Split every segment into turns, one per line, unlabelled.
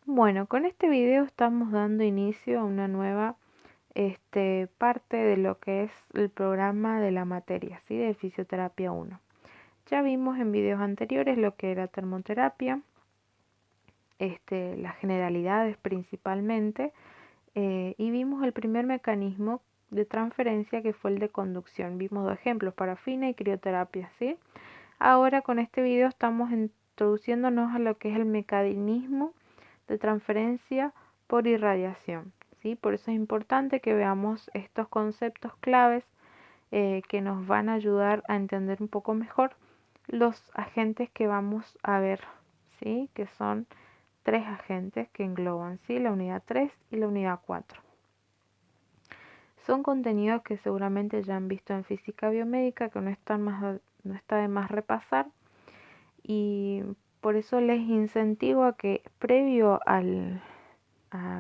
Bueno, con este video estamos dando inicio a una nueva parte de lo que es el programa de la materia, ¿sí? De Fisioterapia 1. Ya vimos en videos anteriores lo que era termoterapia, las generalidades principalmente, y vimos el primer mecanismo de transferencia que fue el de conducción. Vimos dos ejemplos, parafina y crioterapia, ¿sí? Ahora con este video estamos introduciéndonos a lo que es el mecanismo de transferencia por irradiación, ¿sí? Por eso es importante que veamos estos conceptos claves que nos van a ayudar a entender un poco mejor los agentes que vamos a ver, ¿sí? Que son tres agentes que engloban, ¿sí? La unidad 3 y la unidad 4. Son contenidos que seguramente ya han visto en física biomédica, que no está de más repasar, y por eso les incentivo a que previo a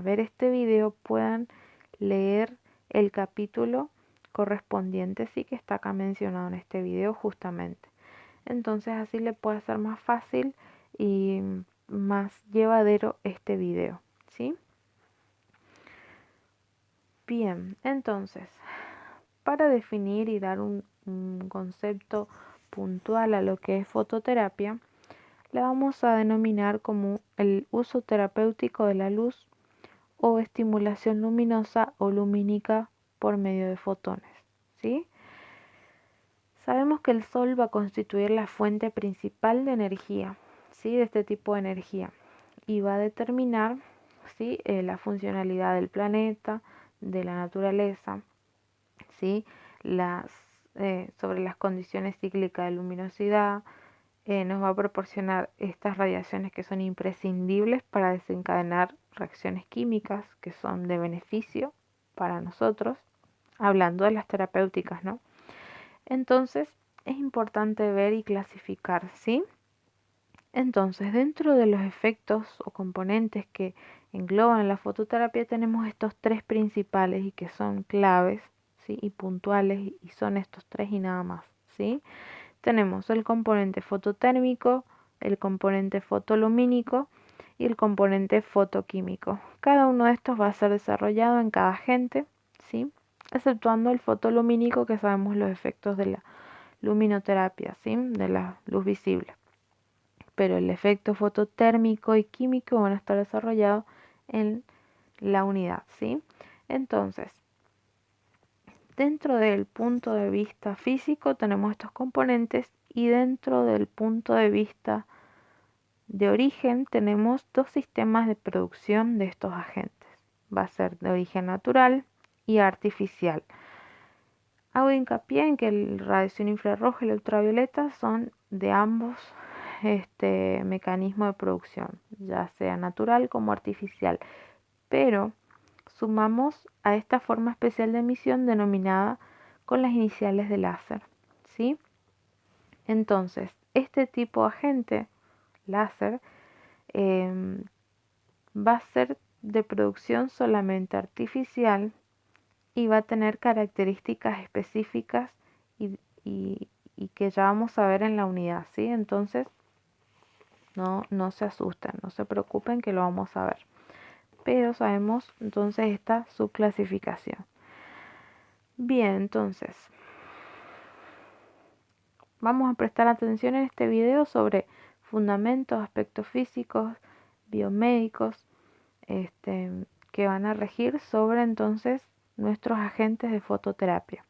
ver este video puedan leer el capítulo correspondiente, sí, que está acá mencionado en este video justamente. Entonces así le puede ser más fácil y más llevadero este video, ¿sí? Bien, entonces, para definir y dar un concepto puntual a lo que es fototerapia, la vamos a denominar como el uso terapéutico de la luz o estimulación luminosa o lumínica por medio de fotones, ¿sí? Sabemos que el Sol va a constituir la fuente principal de energía, ¿sí? De este tipo de energía, y va a determinar, ¿sí? La funcionalidad del planeta, de la naturaleza, ¿sí? Sobre las condiciones cíclicas de luminosidad, nos va a proporcionar estas radiaciones que son imprescindibles para desencadenar reacciones químicas que son de beneficio para nosotros, hablando de las terapéuticas, ¿no? Entonces, es importante ver y clasificar, ¿sí? Entonces, dentro de los efectos o componentes que engloban la fototerapia tenemos estos tres principales y que son claves, ¿sí? Y puntuales, y son estos tres y nada más, ¿sí? Tenemos el componente fototérmico, el componente fotolumínico y el componente fotoquímico. Cada uno de estos va a ser desarrollado en cada agente, ¿sí? Exceptuando el fotolumínico, que sabemos los efectos de la luminoterapia, ¿sí? De la luz visible. Pero el efecto fototérmico y químico van a estar desarrollados en la unidad, ¿sí? Entonces, dentro del punto de vista físico tenemos estos componentes, y dentro del punto de vista de origen tenemos dos sistemas de producción de estos agentes. Va a ser de origen natural y artificial. Hago hincapié en que la radiación infrarroja y la ultravioleta son de ambos mecanismo de producción, ya sea natural como artificial, pero sumamos a esta forma especial de emisión denominada con las iniciales de láser, ¿sí? Entonces, este tipo de agente láser em, va a ser de producción solamente artificial y va a tener características específicas y, y- y que ya vamos a ver en la unidad, ¿sí? Entonces, no se asusten, no se preocupen que lo vamos a ver. Pero sabemos entonces esta subclasificación. Bien, entonces, vamos a prestar atención en este video sobre fundamentos, aspectos físicos, biomédicos, que van a regir sobre entonces nuestros agentes de fototerapia.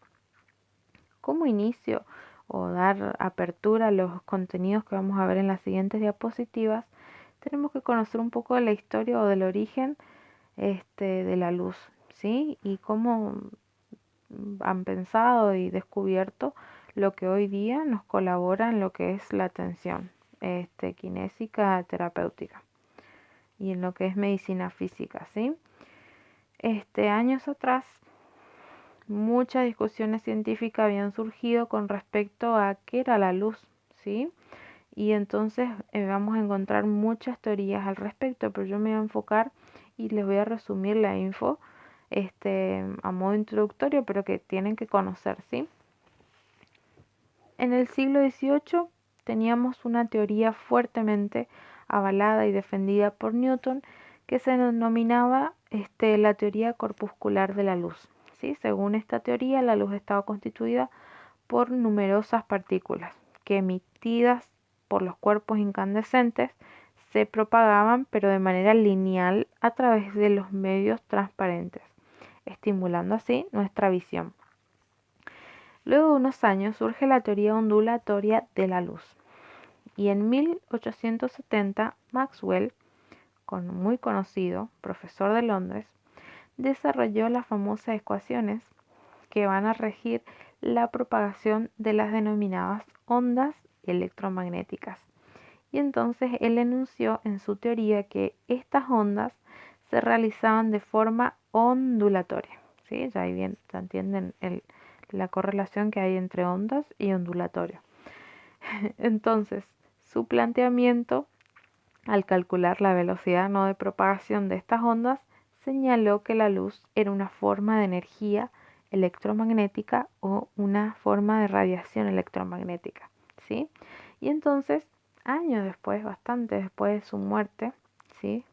Como inicio o dar apertura a los contenidos que vamos a ver en las siguientes diapositivas, tenemos que conocer un poco de la historia o del origen de la luz, ¿sí? Y cómo han pensado y descubierto lo que hoy día nos colabora en lo que es la atención kinésica terapéutica y en lo que es medicina física, ¿sí? Años atrás, muchas discusiones científicas habían surgido con respecto a qué era la luz, ¿sí? Y entonces vamos a encontrar muchas teorías al respecto, pero yo me voy a enfocar y les voy a resumir la info a modo introductorio, pero que tienen que conocer, ¿sí? En el siglo XVIII teníamos una teoría fuertemente avalada y defendida por Newton, que se denominaba la teoría corpuscular de la luz. ¿Sí? Según esta teoría, la luz estaba constituida por numerosas partículas que emitidas por los cuerpos incandescentes se propagaban pero de manera lineal a través de los medios transparentes, estimulando así nuestra visión. Luego de unos años surge la teoría ondulatoria de la luz y en 1870 Maxwell, muy conocido, profesor de Londres, desarrolló las famosas ecuaciones que van a regir la propagación de las denominadas ondas electromagnéticas. Y entonces él enunció en su teoría que estas ondas se realizaban de forma ondulatoria. ¿Sí? Ya ahí bien, ya entienden la correlación que hay entre ondas y ondulatorio. Entonces, su planteamiento, al calcular la velocidad no de propagación de estas ondas, señaló que la luz era una forma de energía electromagnética o una forma de radiación electromagnética, ¿sí? Y entonces, años después, bastante después de su muerte, ¿sí?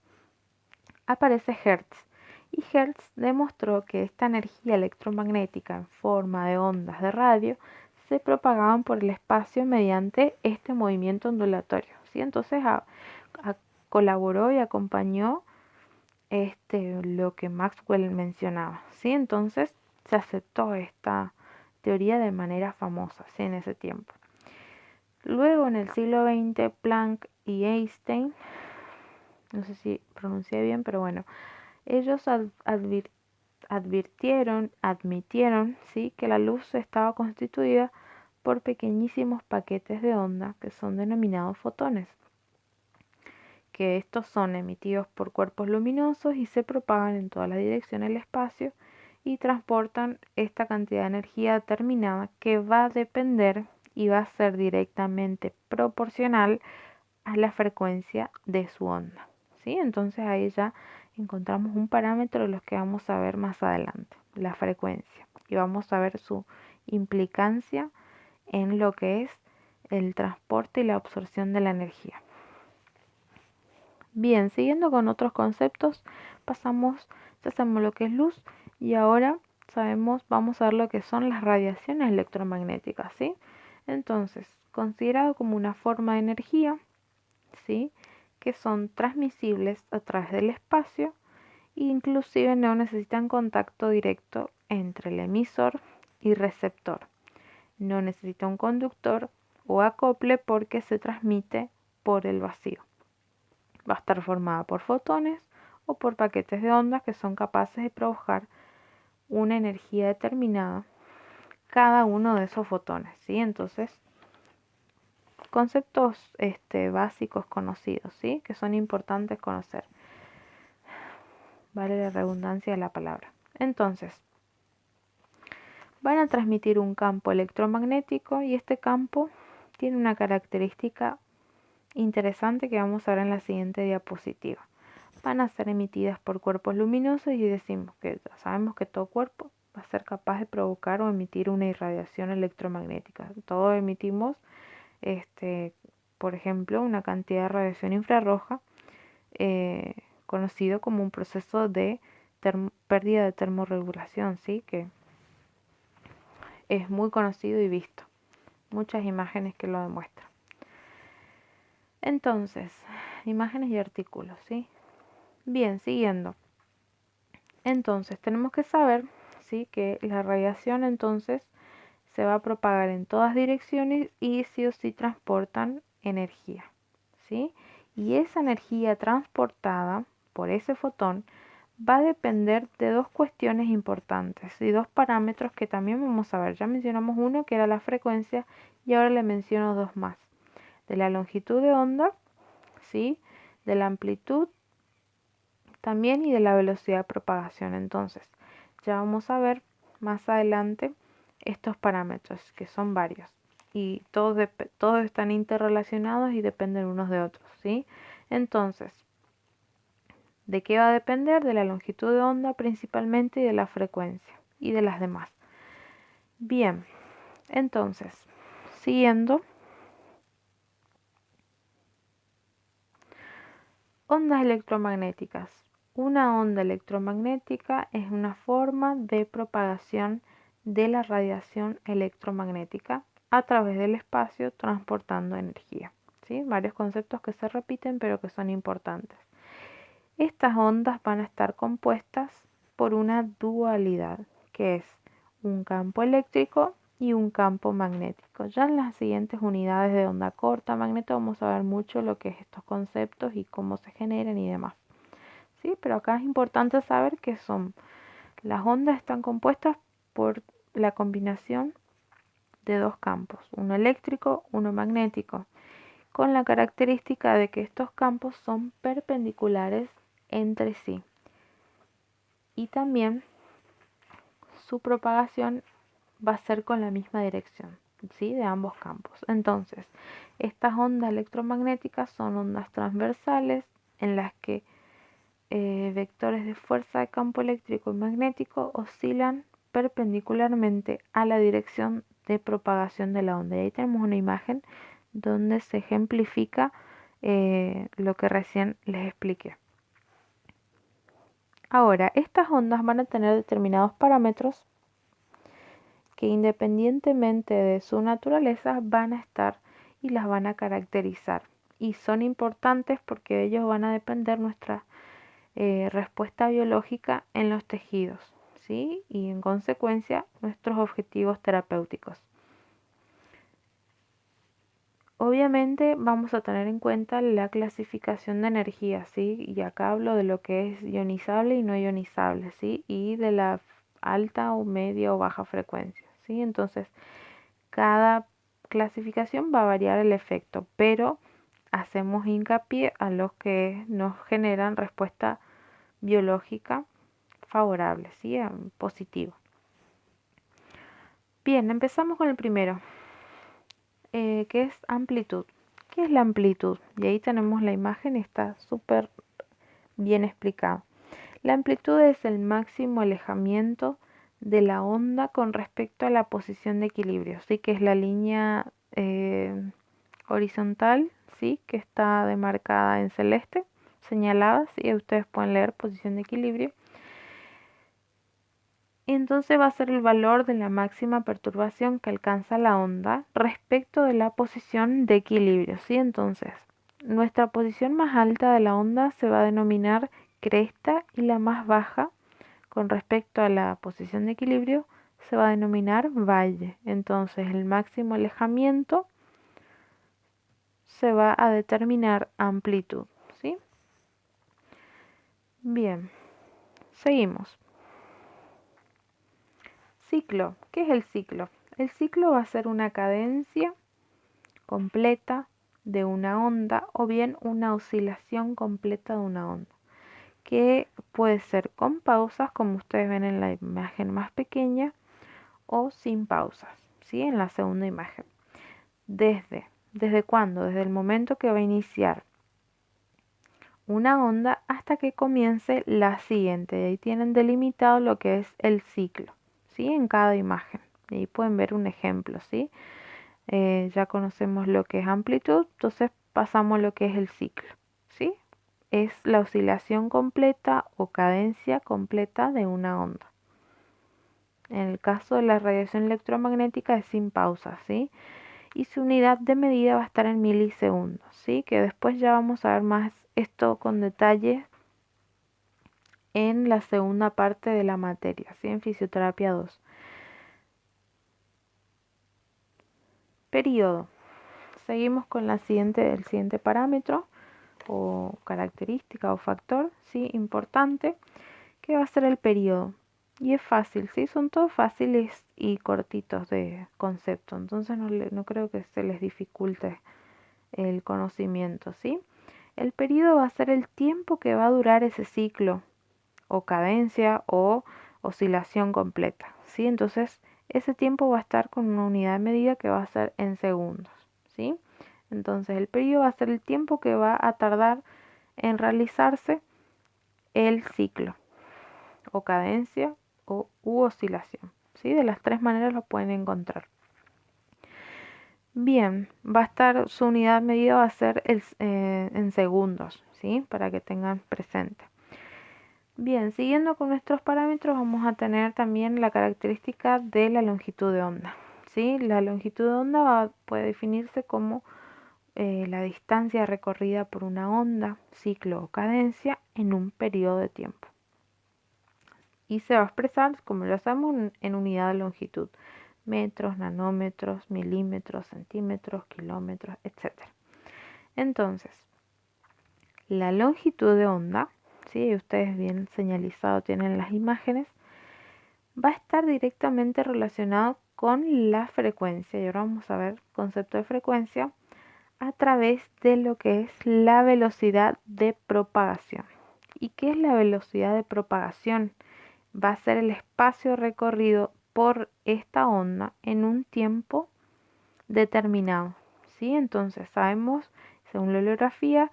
Aparece Hertz. Y Hertz demostró que esta energía electromagnética en forma de ondas de radio se propagaban por el espacio mediante este movimiento ondulatorio, ¿sí? Entonces colaboró y acompañó lo que Maxwell mencionaba, ¿sí? Entonces se aceptó esta teoría de manera famosa, ¿sí? En ese tiempo. Luego, en el siglo XX, Planck y Einstein, no sé si pronuncié bien, pero bueno, ellos admitieron, ¿sí? Que la luz estaba constituida por pequeñísimos paquetes de onda que son denominados fotones, que estos son emitidos por cuerpos luminosos y se propagan en todas las direcciones del espacio y transportan esta cantidad de energía determinada que va a depender y va a ser directamente proporcional a la frecuencia de su onda, ¿sí? Entonces ahí ya encontramos un parámetro de los que vamos a ver más adelante, la frecuencia, y vamos a ver su implicancia en lo que es el transporte y la absorción de la energía. Bien, siguiendo con otros conceptos, ya sabemos lo que es luz y ahora vamos a ver lo que son las radiaciones electromagnéticas, ¿sí? Entonces, considerado como una forma de energía, ¿sí? Que son transmisibles a través del espacio e inclusive no necesitan contacto directo entre el emisor y receptor. No necesita un conductor o acople porque se transmite por el vacío. Va a estar formada por fotones o por paquetes de ondas que son capaces de provocar una energía determinada cada uno de esos fotones, ¿sí? Entonces, conceptos básicos conocidos, ¿sí? Que son importantes conocer. Vale la redundancia de la palabra. Entonces, van a transmitir un campo electromagnético y este campo tiene una característica interesante que vamos a ver en la siguiente diapositiva. Van a ser emitidas por cuerpos luminosos y decimos que ya sabemos que todo cuerpo va a ser capaz de provocar o emitir una irradiación electromagnética. Todos emitimos, por ejemplo, una cantidad de radiación infrarroja, conocido como un proceso de pérdida de termorregulación, ¿sí? Que es muy conocido y visto. Muchas imágenes que lo demuestran. Entonces, imágenes y artículos, ¿sí? Bien, siguiendo. Entonces, tenemos que saber, ¿sí? Que la radiación entonces se va a propagar en todas direcciones y sí o sí transportan energía, ¿sí? Y esa energía transportada por ese fotón va a depender de dos cuestiones importantes y dos parámetros que también vamos a ver. Ya mencionamos uno que era la frecuencia y ahora le menciono dos más. De la longitud de onda, ¿sí? De la amplitud también y de la velocidad de propagación. Entonces, ya vamos a ver más adelante estos parámetros, que son varios. Y todos están interrelacionados y dependen unos de otros, ¿sí? Entonces, ¿de qué va a depender? De la longitud de onda principalmente y de la frecuencia y de las demás. Bien, entonces, siguiendo, ondas electromagnéticas. Una onda electromagnética es una forma de propagación de la radiación electromagnética a través del espacio transportando energía. ¿Sí? Varios conceptos que se repiten pero que son importantes. Estas ondas van a estar compuestas por una dualidad, que es un campo eléctrico y un campo magnético. Ya en las siguientes unidades de onda corta, magneto, vamos a ver mucho lo que es estos conceptos y cómo se generan y demás. ¿Sí? Pero acá es importante saber que las ondas están compuestas por la combinación de dos campos, uno eléctrico, uno magnético, con la característica de que estos campos son perpendiculares entre sí y también su propagación va a ser con la misma dirección, ¿sí? De ambos campos. Entonces, estas ondas electromagnéticas son ondas transversales en las que vectores de fuerza de campo eléctrico y magnético oscilan perpendicularmente a la dirección de propagación de la onda. Y ahí tenemos una imagen donde se ejemplifica lo que recién les expliqué. Ahora, estas ondas van a tener determinados parámetros que independientemente de su naturaleza van a estar y las van a caracterizar. Y son importantes porque de ellos van a depender nuestra respuesta biológica en los tejidos, ¿sí? Y en consecuencia nuestros objetivos terapéuticos. Obviamente vamos a tener en cuenta la clasificación de energía, ¿sí? Y acá hablo de lo que es ionizable y no ionizable, ¿sí? Y de la alta o media o baja frecuencia, ¿sí? Entonces, cada clasificación va a variar el efecto, pero hacemos hincapié a los que nos generan respuesta biológica favorable, ¿sí? Positivo. Bien, empezamos con el primero, que es amplitud. ¿Qué es la amplitud? Y ahí tenemos la imagen, está súper bien explicado. La amplitud es el máximo alejamiento de la onda con respecto a la posición de equilibrio, ¿sí? Que es la línea horizontal, ¿sí? Que está demarcada en celeste, señalada, ¿sí? Ustedes pueden leer posición de equilibrio. Entonces va a ser el valor de la máxima perturbación que alcanza la onda respecto de la posición de equilibrio, ¿sí? Entonces, nuestra posición más alta de la onda se va a denominar cresta y la más baja con respecto a la posición de equilibrio se va a denominar valle. Entonces, el máximo alejamiento se va a determinar amplitud, ¿sí? Bien, seguimos. Ciclo. ¿Qué es el ciclo? El ciclo va a ser una cadencia completa de una onda o bien una oscilación completa de una onda, que puede ser con pausas, como ustedes ven en la imagen más pequeña, o sin pausas, ¿sí? En la segunda imagen. ¿Desde cuándo? Desde el momento que va a iniciar una onda hasta que comience la siguiente. Y ahí tienen delimitado lo que es el ciclo, ¿sí? En cada imagen. Y ahí pueden ver un ejemplo, ¿sí? Ya conocemos lo que es amplitud, entonces pasamos a lo que es el ciclo, ¿sí? Es la oscilación completa o cadencia completa de una onda. En el caso de la radiación electromagnética es sin pausa, ¿sí? Y su unidad de medida va a estar en milisegundos, ¿sí? Que después ya vamos a ver más esto con detalle en la segunda parte de la materia, ¿sí? En fisioterapia 2. Periodo. Seguimos con el siguiente parámetro o característica o factor, ¿sí? Importante, que va a ser el periodo. Y es fácil, ¿sí? Son todos fáciles y cortitos de concepto, entonces no creo que se les dificulte el conocimiento, ¿sí? El periodo va a ser el tiempo que va a durar ese ciclo o cadencia o oscilación completa, ¿sí? Entonces, ese tiempo va a estar con una unidad de medida que va a ser en segundos, ¿sí? Entonces, el periodo va a ser el tiempo que va a tardar en realizarse el ciclo o cadencia u oscilación, ¿sí? De las tres maneras lo pueden encontrar. Bien, va a estar, su unidad de medida va a ser en segundos, ¿sí? Para que tengan presente. Bien, siguiendo con nuestros parámetros, vamos a tener también la característica de la longitud de onda. ¿Sí? La longitud de onda puede definirse como la distancia recorrida por una onda, ciclo o cadencia en un periodo de tiempo. Y se va a expresar, como ya sabemos, en unidad de longitud: metros, nanómetros, milímetros, centímetros, kilómetros, etc. Entonces, la longitud de onda, ¿sí? Ustedes bien señalizado tienen las imágenes, va a estar directamente relacionado con la frecuencia. Y ahora vamos a ver concepto de frecuencia a través de lo que es la velocidad de propagación. ¿Y qué es la velocidad de propagación? Va a ser el espacio recorrido por esta onda en un tiempo determinado. ¿Sí? Entonces sabemos, según la oleografía,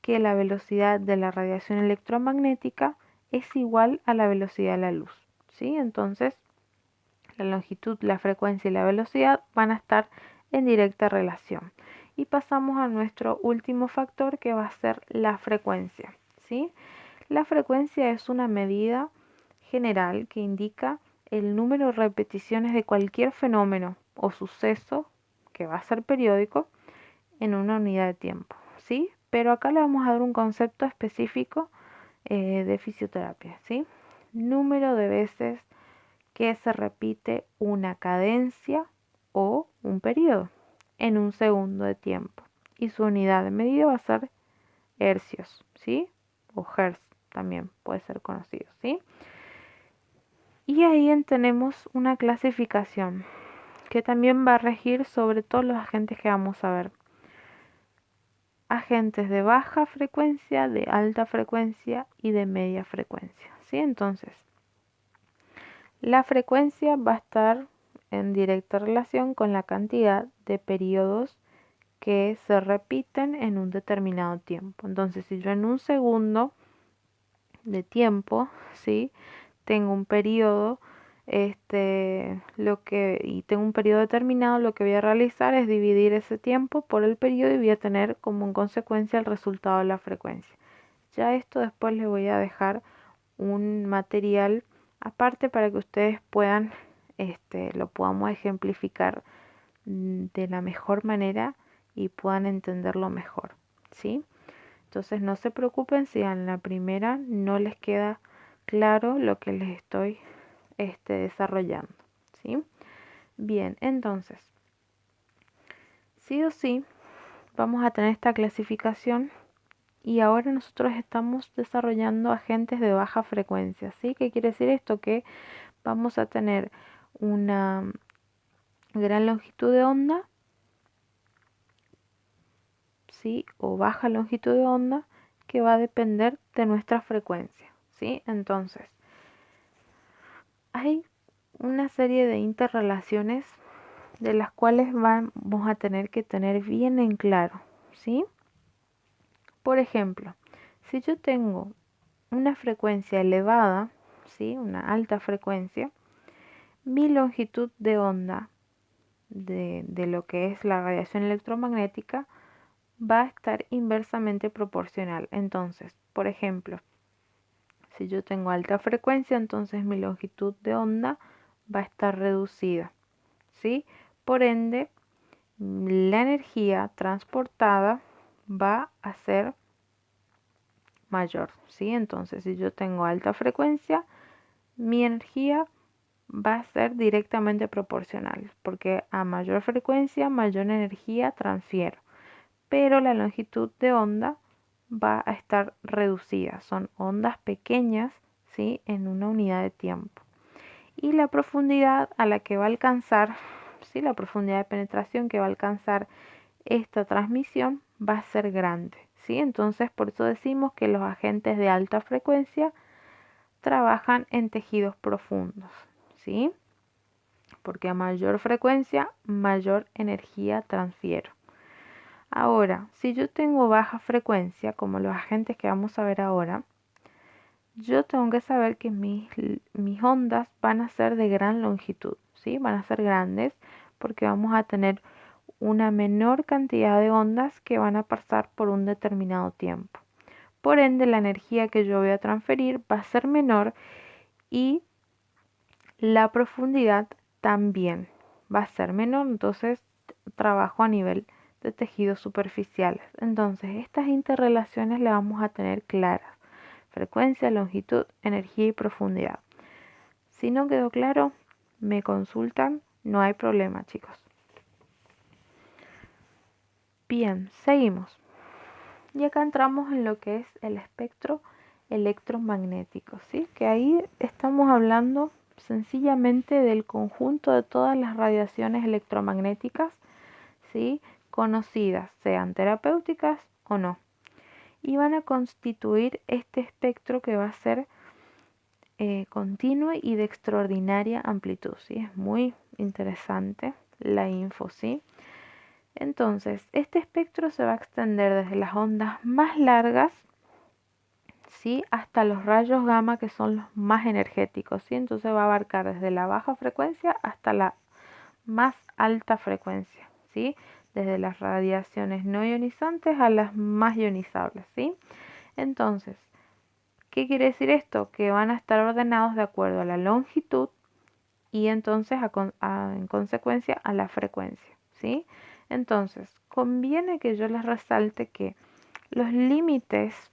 que la velocidad de la radiación electromagnética es igual a la velocidad de la luz. ¿Sí? Entonces, la longitud, la frecuencia y la velocidad van a estar en directa relación. Y pasamos a nuestro último factor, que va a ser la frecuencia. ¿Sí? La frecuencia es una medida general que indica el número de repeticiones de cualquier fenómeno o suceso que va a ser periódico en una unidad de tiempo, ¿sí? Pero acá le vamos a dar un concepto específico de fisioterapia, ¿sí? Número de veces que se repite una cadencia o un periodo en un segundo de tiempo. Y su unidad de medida va a ser hercios, ¿sí? O hertz también puede ser conocido, ¿sí? Y ahí tenemos una clasificación que también va a regir sobre todos los agentes que vamos a ver. Agentes de baja frecuencia, de alta frecuencia y de media frecuencia, ¿sí? Entonces, la frecuencia va a estar en directa relación con la cantidad de periodos que se repiten en un determinado tiempo. Entonces, si yo en un segundo de tiempo, ¿sí? Tengo un periodo, y tengo un periodo determinado, lo que voy a realizar es dividir ese tiempo por el periodo y voy a tener como en consecuencia el resultado de la frecuencia. Ya esto después les voy a dejar un material aparte para que ustedes puedan, lo podamos ejemplificar de la mejor manera y puedan entenderlo mejor, ¿sí? Entonces no se preocupen si en la primera no les queda claro lo que les estoy desarrollando, ¿sí? Bien, entonces, sí o sí, vamos a tener esta clasificación y ahora nosotros estamos desarrollando agentes de baja frecuencia, ¿sí? ¿Qué quiere decir esto? Que vamos a tener una gran longitud de onda, ¿sí? O baja longitud de onda, que va a depender de nuestra frecuencia, ¿sí? Entonces, hay una serie de interrelaciones de las cuales vamos a tener que tener bien en claro, ¿sí? Por ejemplo, si yo tengo una frecuencia elevada, ¿sí? Una alta frecuencia, mi longitud de onda de lo que es la radiación electromagnética va a estar inversamente proporcional. Entonces, por ejemplo, si yo tengo alta frecuencia, entonces mi longitud de onda va a estar reducida, ¿sí? Por ende, la energía transportada va a ser mayor, ¿sí? Entonces, si yo tengo alta frecuencia, mi energía va a ser directamente proporcional, porque a mayor frecuencia, mayor energía transfiero, pero la longitud de onda va a estar reducida. Son ondas pequeñas, ¿sí? En una unidad de tiempo. Y la profundidad a la que va a alcanzar, ¿sí? La profundidad de penetración que va a alcanzar esta transmisión va a ser grande, ¿sí? Entonces, por eso decimos que los agentes de alta frecuencia trabajan en tejidos profundos, ¿sí? Porque a mayor frecuencia, mayor energía transfiero. Ahora, si yo tengo baja frecuencia, como los agentes que vamos a ver ahora, yo tengo que saber que mis ondas van a ser de gran longitud, ¿sí? Van a ser grandes porque vamos a tener una menor cantidad de ondas que van a pasar por un determinado tiempo. Por ende, la energía que yo voy a transferir va a ser menor y la profundidad también va a ser menor. Entonces, trabajo a nivel de tejidos superficiales. Entonces, estas interrelaciones las vamos a tener claras: frecuencia, longitud, energía y profundidad. Si no quedó claro, me consultan, no hay problema, chicos. Bien, seguimos. Y acá entramos en lo que es el espectro electromagnético, ¿sí? Que ahí estamos hablando sencillamente del conjunto de todas las radiaciones electromagnéticas, ¿sí? Conocidas, sean terapéuticas o no. Y van a constituir este espectro que va a ser continuo y de extraordinaria amplitud, ¿sí? Es muy interesante la info, ¿sí? Entonces, este espectro se va a extender desde las ondas más largas, ¿sí? Hasta los rayos gamma, que son los más energéticos, ¿sí? Entonces va a abarcar desde la baja frecuencia hasta la más alta frecuencia, ¿sí? Desde las radiaciones no ionizantes a las más ionizables, ¿sí? Entonces, ¿qué quiere decir esto? Que van a estar ordenados de acuerdo a la longitud y entonces en consecuencia a la frecuencia, ¿sí? Entonces, conviene que yo les resalte que los límites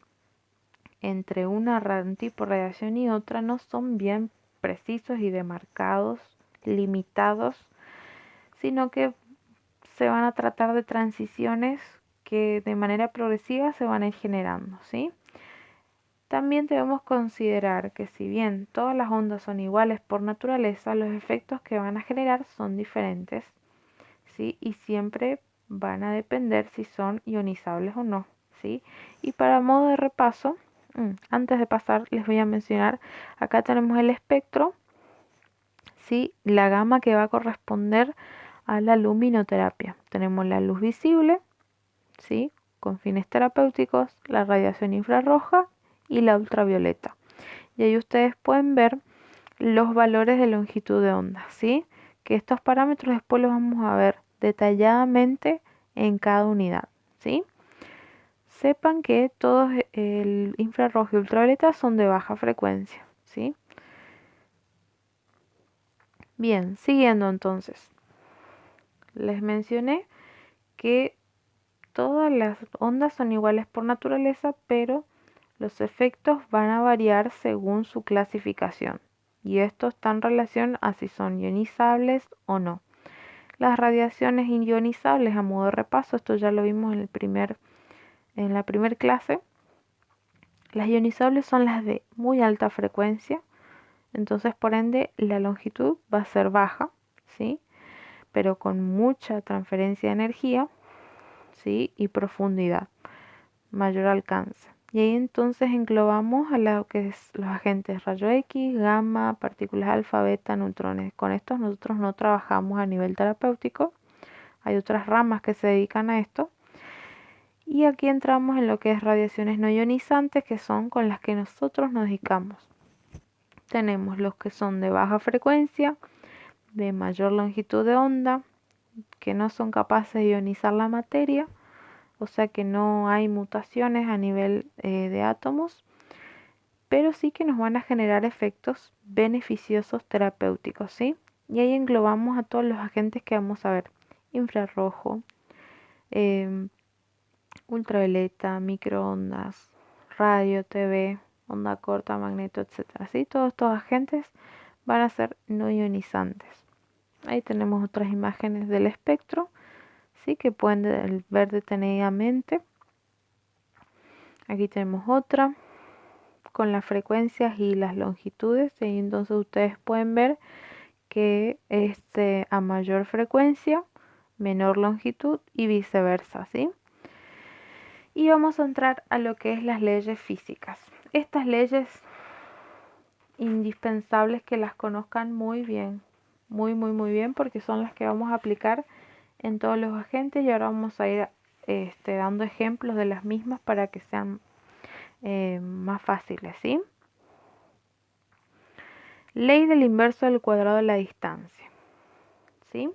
entre un tipo de radiación y otra no son bien precisos y demarcados, limitados, sino que se van a tratar de transiciones que de manera progresiva se van a ir generando, ¿sí? También debemos considerar que si bien todas las ondas son iguales por naturaleza, los efectos que van a generar son diferentes, ¿sí? Y siempre van a depender si son ionizables o no, ¿sí? Y para modo de repaso, antes de pasar les voy a mencionar, acá tenemos el espectro, ¿sí? La gama que va a corresponder a la luminoterapia. Tenemos la luz visible, ¿sí? Con fines terapéuticos, la radiación infrarroja y la ultravioleta. Y ahí ustedes pueden ver los valores de longitud de onda, ¿sí? Que estos parámetros después los vamos a ver detalladamente en cada unidad, ¿sí? Sepan que todos el infrarrojo y ultravioleta son de baja frecuencia, ¿sí? Bien, siguiendo entonces. Les mencioné que todas las ondas son iguales por naturaleza, pero los efectos van a variar según su clasificación. Y esto está en relación a si son ionizables o no. Las radiaciones ionizables, a modo de repaso, esto ya lo vimos en la primera clase. Las ionizables son las de muy alta frecuencia, entonces por ende la longitud va a ser baja, ¿sí? Pero con mucha transferencia de energía, ¿sí? Y profundidad, mayor alcance. Y ahí entonces englobamos a lo que es los agentes rayo X, gamma, partículas alfa, beta, neutrones. Con estos nosotros no trabajamos a nivel terapéutico. Hay otras ramas que se dedican a esto. Y aquí entramos en lo que es radiaciones no ionizantes, que son con las que nosotros nos dedicamos. Tenemos los que son de baja frecuencia, de mayor longitud de onda, que no son capaces de ionizar la materia, o sea que no hay mutaciones a nivel de átomos, pero sí que nos van a generar efectos beneficiosos terapéuticos, ¿sí? Y ahí englobamos a todos los agentes que vamos a ver: infrarrojo, em, ultravioleta, microondas, radio, TV, onda corta, magneto, etcétera, ¿sí? Todos estos agentes van a ser no ionizantes. Ahí tenemos otras imágenes del espectro, ¿sí? Que pueden ver detenidamente. Aquí tenemos otra con las frecuencias y las longitudes, y entonces ustedes pueden ver que a mayor frecuencia, menor longitud y viceversa, ¿sí? Y vamos a entrar a lo que es las leyes físicas. Estas leyes indispensables que las conozcan muy bien, muy bien, porque son las que vamos a aplicar en todos los agentes, y ahora vamos a ir dando ejemplos de las mismas para que sean más fáciles, ¿sí? Ley del inverso del cuadrado de la distancia, ¿sí?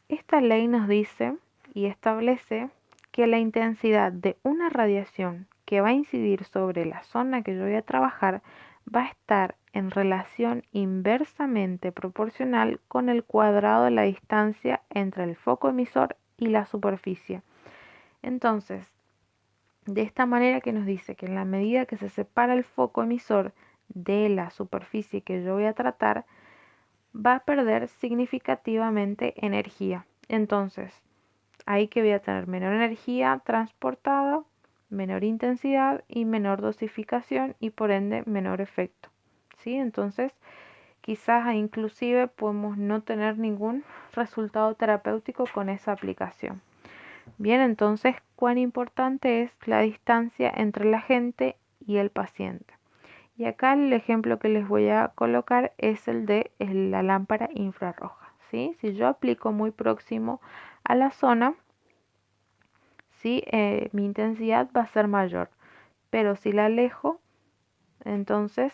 Esta ley nos dice y establece que la intensidad de una radiación que va a incidir sobre la zona que yo voy a trabajar va a estar en relación inversamente proporcional con el cuadrado de la distancia entre el foco emisor y la superficie. Entonces, de esta manera que nos dice que en la medida que se separa el foco emisor de la superficie que yo voy a tratar, va a perder significativamente energía. Entonces, ahí que voy a tener menor energía transportada, menor intensidad y menor dosificación y por ende menor efecto. ¿Sí? Entonces, quizás inclusive podemos no tener ningún resultado terapéutico con esa aplicación. Bien, entonces, ¿cuán importante es la distancia entre la gente y el paciente? Y acá el ejemplo que les voy a colocar es el de la lámpara infrarroja. ¿Sí? Si yo aplico muy próximo a la zona, ¿sí? Mi intensidad va a ser mayor, pero si la alejo, entonces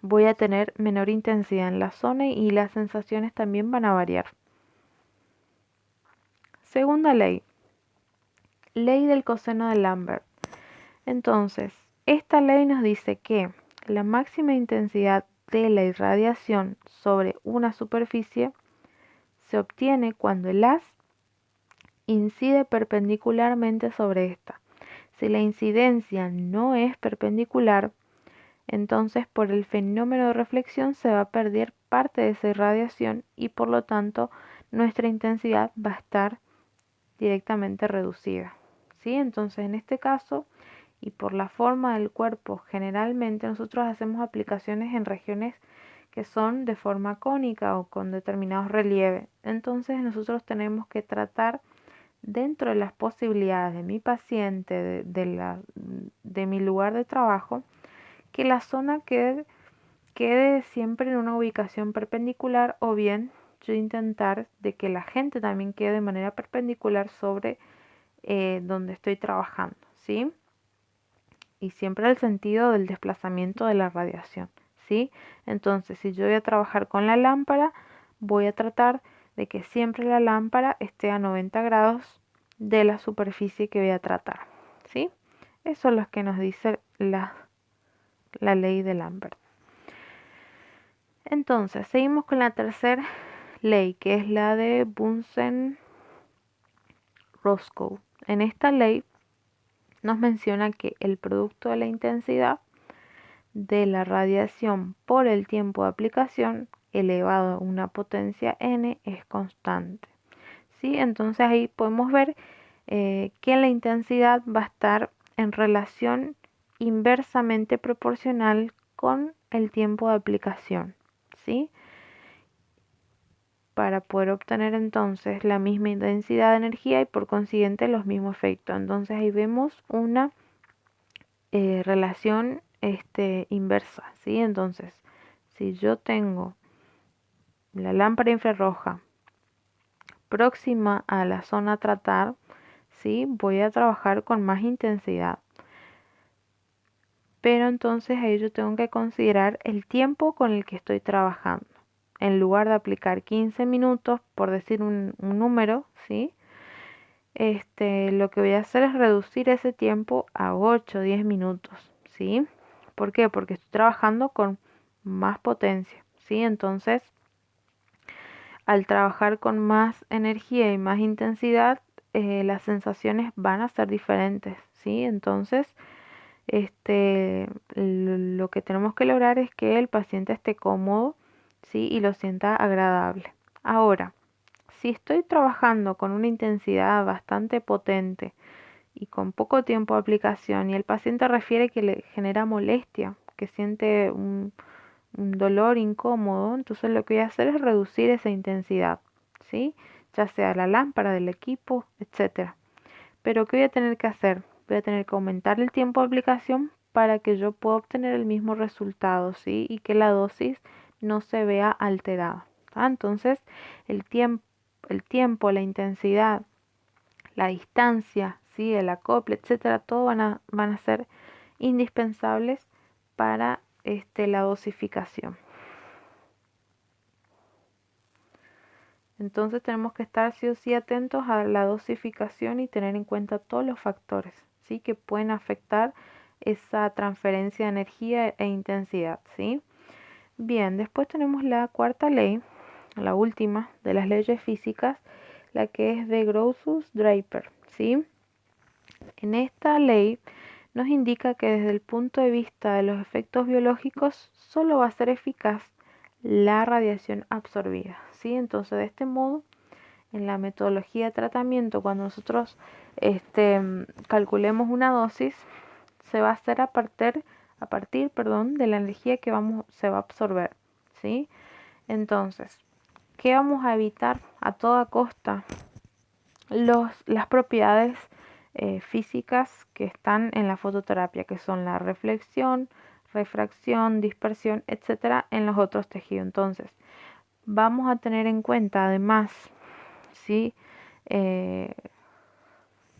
voy a tener menor intensidad en la zona y las sensaciones también van a variar. Segunda ley, ley del coseno de Lambert. Entonces, esta ley nos dice que la máxima intensidad de la irradiación sobre una superficie se obtiene cuando el haz incide perpendicularmente sobre esta. Si la incidencia no es perpendicular, entonces por el fenómeno de reflexión se va a perder parte de esa irradiación y por lo tanto nuestra intensidad va a estar directamente reducida. ¿Sí? Entonces en este caso y por la forma del cuerpo, generalmente nosotros hacemos aplicaciones en regiones que son de forma cónica o con determinados relieves. Entonces nosotros tenemos que tratar dentro de las posibilidades de mi paciente, de mi lugar de trabajo, que la zona quede siempre en una ubicación perpendicular o bien yo intentar de que la gente también quede de manera perpendicular sobre donde estoy trabajando, ¿sí? Y siempre el sentido del desplazamiento de la radiación, ¿sí? Entonces, si yo voy a trabajar con la lámpara, voy a tratar de que siempre la lámpara esté a 90 grados de la superficie que voy a tratar, ¿sí? Eso es lo que nos dice la ley de Lambert. Entonces, seguimos con la tercera ley, que es la de Bunsen-Roscoe. En esta ley nos menciona que el producto de la intensidad de la radiación por el tiempo de aplicación elevado a una potencia n es constante. ¿Sí? Entonces ahí podemos ver que la intensidad va a estar en relación inversamente proporcional con el tiempo de aplicación. ¿Sí? Para poder obtener entonces la misma intensidad de energía y por consiguiente los mismos efectos. Entonces ahí vemos una relación inversa, ¿sí? Entonces, si yo tengo la lámpara infrarroja próxima a la zona a tratar, ¿sí? Voy a trabajar con más intensidad. Pero entonces ahí yo tengo que considerar el tiempo con el que estoy trabajando. En lugar de aplicar 15 minutos, por decir un número, ¿sí? Lo que voy a hacer es reducir ese tiempo a 8 o 10 minutos, ¿sí? ¿Por qué? Porque estoy trabajando con más potencia, ¿sí? Entonces, al trabajar con más energía y más intensidad, las sensaciones van a ser diferentes, ¿sí? Entonces, lo que tenemos que lograr es que el paciente esté cómodo, ¿sí? Y lo sienta agradable. Ahora, si estoy trabajando con una intensidad bastante potente y con poco tiempo de aplicación y el paciente refiere que le genera molestia, que siente un dolor incómodo, entonces lo que voy a hacer es reducir esa intensidad, ¿sí? Ya sea la lámpara, del equipo, etcétera. Pero ¿qué voy a tener que hacer? Voy a tener que aumentar el tiempo de aplicación para que yo pueda obtener el mismo resultado, ¿sí? Y que la dosis no se vea alterada. Entonces, el tiempo, la intensidad, la distancia, ¿sí? El acople, etcétera, todo van a ser indispensables para la dosificación. Entonces tenemos que estar sí o sí atentos a la dosificación y tener en cuenta todos los factores, ¿sí? Que pueden afectar esa transferencia de energía e intensidad, ¿sí? Bien, después tenemos la cuarta ley, la última de las leyes físicas, la que es de Grotius-Draper, ¿sí? En esta ley nos indica que desde el punto de vista de los efectos biológicos solo va a ser eficaz la radiación absorbida, ¿sí? Entonces, de este modo, en la metodología de tratamiento, cuando nosotros calculemos una dosis, se va a hacer a partir, de la energía que se va a absorber, ¿sí? Entonces, ¿qué vamos a evitar a toda costa? Las propiedades físicas que están en la fototerapia, que son la reflexión, refracción, dispersión, etcétera, en los otros tejidos. Entonces, vamos a tener en cuenta además, ¿sí? Eh,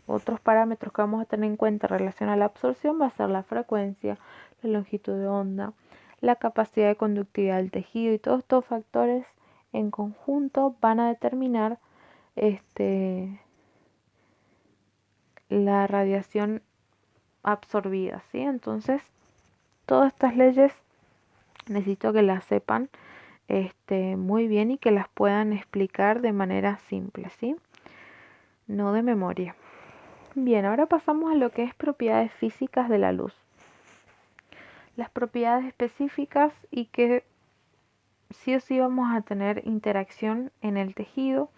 Otros parámetros que vamos a tener en cuenta en relación a la absorción va a ser la frecuencia, la longitud de onda, la capacidad de conductividad del tejido, y todos estos factores en conjunto van a determinar la radiación absorbida, ¿sí? Entonces, todas estas leyes necesito que las sepan muy bien y que las puedan explicar de manera simple, ¿sí? No de memoria. Bien, ahora pasamos a lo que es propiedades físicas de la luz. Las propiedades específicas y que sí o sí vamos a tener interacción en el tejido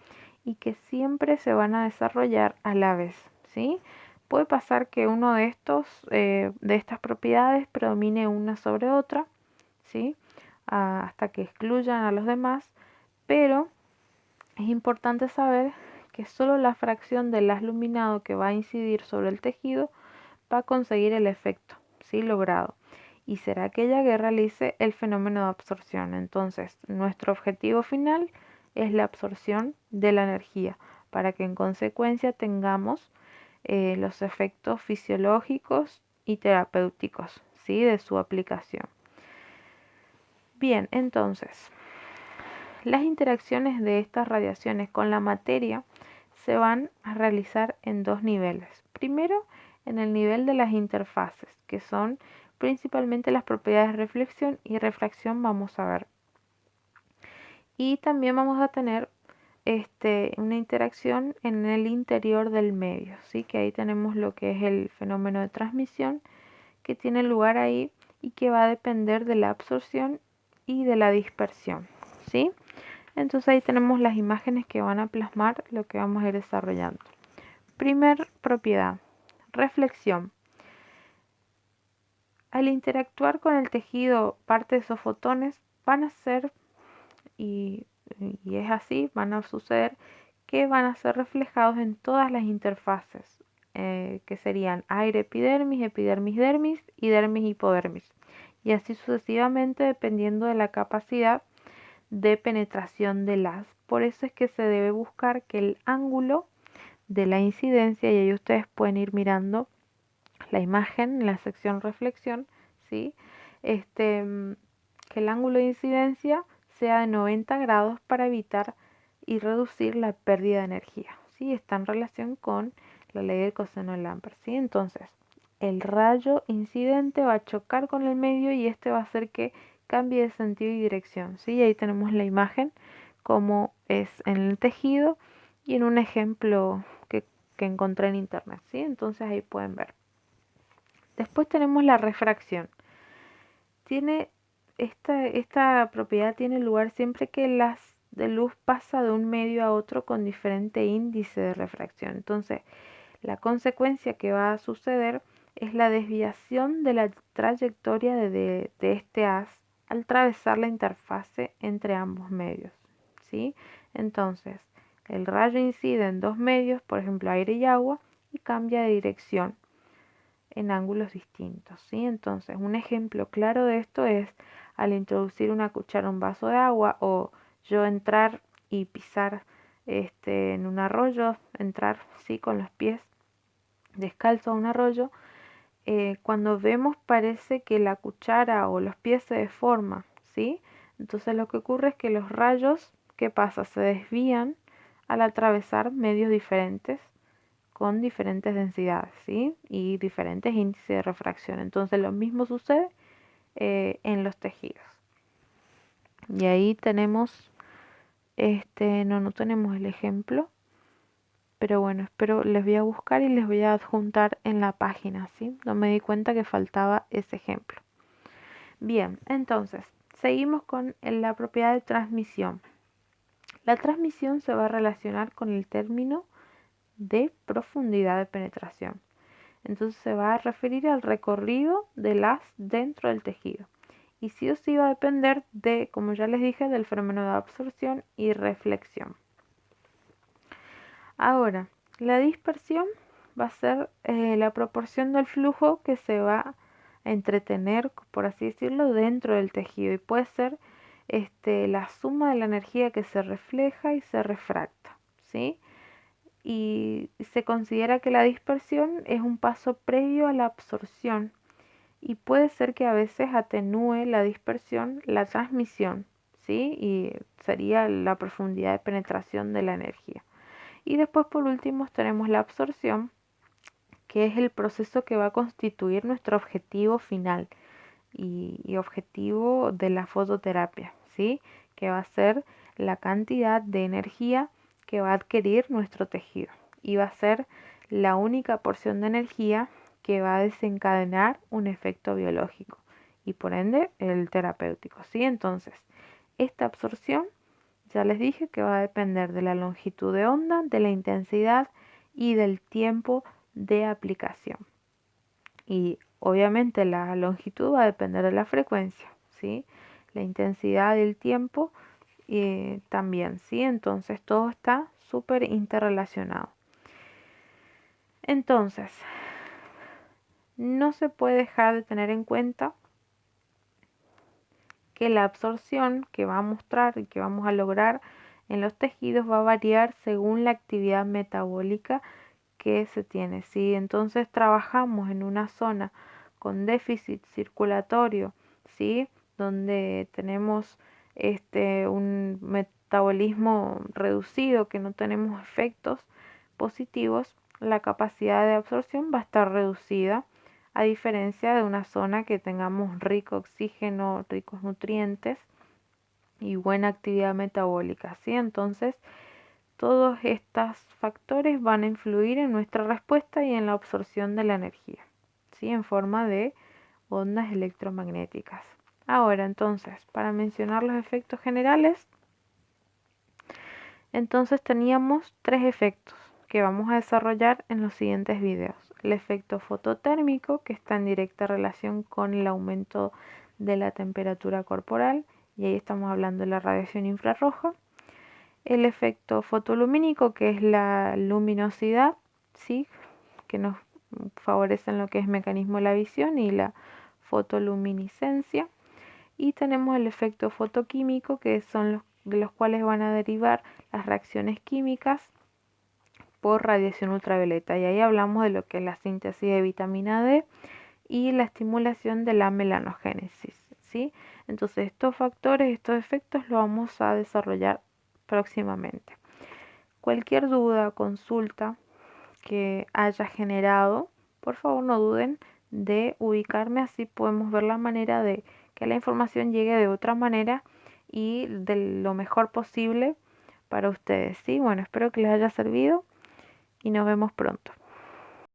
y que siempre se van a desarrollar a la vez, ¿sí? Puede pasar que uno de estas propiedades predomine una sobre otra, ¿sí? Hasta que excluyan a los demás, pero es importante saber que solo la fracción del haz luminado que va a incidir sobre el tejido va a conseguir el efecto, ¿sí? Logrado. Y será aquella que realice el fenómeno de absorción. Entonces, nuestro objetivo final es la absorción de la energía, para que en consecuencia tengamos los efectos fisiológicos y terapéuticos, ¿sí? De su aplicación. Bien, entonces, las interacciones de estas radiaciones con la materia se van a realizar en dos niveles. Primero, en el nivel de las interfaces, que son principalmente las propiedades de reflexión y refracción, vamos a ver. Y también vamos a tener una interacción en el interior del medio, ¿sí? Que ahí tenemos lo que es el fenómeno de transmisión que tiene lugar ahí y que va a depender de la absorción y de la dispersión, ¿sí? Entonces ahí tenemos las imágenes que van a plasmar lo que vamos a ir desarrollando. Primer propiedad, reflexión. Al interactuar con el tejido, parte de esos fotones van a ser, y es así, van a suceder que van a ser reflejados en todas las interfaces, que serían aire epidermis, epidermis dermis y dermis hipodermis. Y así sucesivamente dependiendo de la capacidad de penetración del haz. Por eso es que se debe buscar que el ángulo de la incidencia, y ahí ustedes pueden ir mirando la imagen en la sección reflexión, ¿sí? Que el ángulo de incidencia sea de 90 grados para evitar y reducir la pérdida de energía, ¿sí? Está en relación con la ley del coseno de Lampert, ¿sí? Entonces, el rayo incidente va a chocar con el medio y este va a hacer que cambie de sentido y dirección, ¿sí? Ahí tenemos la imagen como es en el tejido y en un ejemplo que encontré en internet, ¿sí? Entonces ahí pueden ver. Después tenemos la refracción. Esta propiedad tiene lugar siempre que la de luz pasa de un medio a otro con diferente índice de refracción. Entonces, la consecuencia que va a suceder es la desviación de la trayectoria de este haz al atravesar la interfase entre ambos medios, ¿sí? Entonces, el rayo incide en dos medios, por ejemplo, aire y agua, y cambia de dirección en ángulos distintos, ¿sí? Entonces, un ejemplo claro de esto es al introducir una cuchara en un vaso de agua, o yo entrar y pisar en un arroyo, entrar, ¿sí? Con los pies descalzo a un arroyo. Cuando vemos parece que la cuchara o los pies se deforman, ¿sí? Entonces lo que ocurre es que los rayos, ¿qué pasa? Se desvían al atravesar medios diferentes con diferentes densidades, ¿sí? Y diferentes índices de refracción. Entonces lo mismo sucede en los tejidos. Y ahí tenemos, no tenemos el ejemplo, pero bueno, espero, les voy a buscar y les voy a adjuntar en la página, ¿sí? No me di cuenta que faltaba ese ejemplo. Bien, entonces, seguimos con la propiedad de transmisión. La transmisión se va a relacionar con el término de profundidad de penetración. Entonces se va a referir al recorrido del haz dentro del tejido. Y sí o sí va a depender de, como ya les dije, del fenómeno de absorción y reflexión. Ahora, la dispersión va a ser la proporción del flujo que se va a entretener, por así decirlo, dentro del tejido. Y puede ser la suma de la energía que se refleja y se refracta, ¿sí? Y se considera que la dispersión es un paso previo a la absorción y puede ser que a veces atenúe la dispersión la transmisión, ¿sí? Y sería la profundidad de penetración de la energía. Y después por último tenemos la absorción, que es el proceso que va a constituir nuestro objetivo final y objetivo de la fototerapia, ¿sí? Que va a ser la cantidad de energía que va a adquirir nuestro tejido y va a ser la única porción de energía que va a desencadenar un efecto biológico y por ende el terapéutico, ¿sí? Entonces, esta absorción ya les dije que va a depender de la longitud de onda, de la intensidad y del tiempo de aplicación. Y obviamente la longitud va a depender de la frecuencia, ¿sí? La intensidad y el tiempo también, ¿sí? Entonces todo está súper interrelacionado. Entonces, no se puede dejar de tener en cuenta que la absorción que va a mostrar y que vamos a lograr en los tejidos va a variar según la actividad metabólica que se tiene. Si entonces trabajamos en una zona con déficit circulatorio, ¿sí? Donde tenemos un metabolismo reducido, que no tenemos efectos positivos, la capacidad de absorción va a estar reducida, a diferencia de una zona que tengamos rico oxígeno, ricos nutrientes y buena actividad metabólica, ¿sí? Entonces, todos estos factores van a influir en nuestra respuesta y en la absorción de la energía, ¿sí? En forma de ondas electromagnéticas. Ahora, entonces, para mencionar los efectos generales, entonces teníamos tres efectos que vamos a desarrollar en los siguientes videos. El efecto fototérmico, que está en directa relación con el aumento de la temperatura corporal, y ahí estamos hablando de la radiación infrarroja. El efecto fotolumínico, que es la luminosidad, ¿sí? Que nos favorece en lo que es mecanismo de la visión y la fotoluminiscencia. Y tenemos el efecto fotoquímico, que son de los cuales van a derivar las reacciones químicas por radiación ultravioleta. Y ahí hablamos de lo que es la síntesis de vitamina D y la estimulación de la melanogénesis, ¿sí? Entonces estos factores, estos efectos los vamos a desarrollar próximamente. Cualquier duda, consulta que haya generado, por favor no duden de ubicarme, así podemos ver la manera de que la información llegue de otra manera y de lo mejor posible para ustedes, ¿sí? Bueno, espero que les haya servido y nos vemos pronto.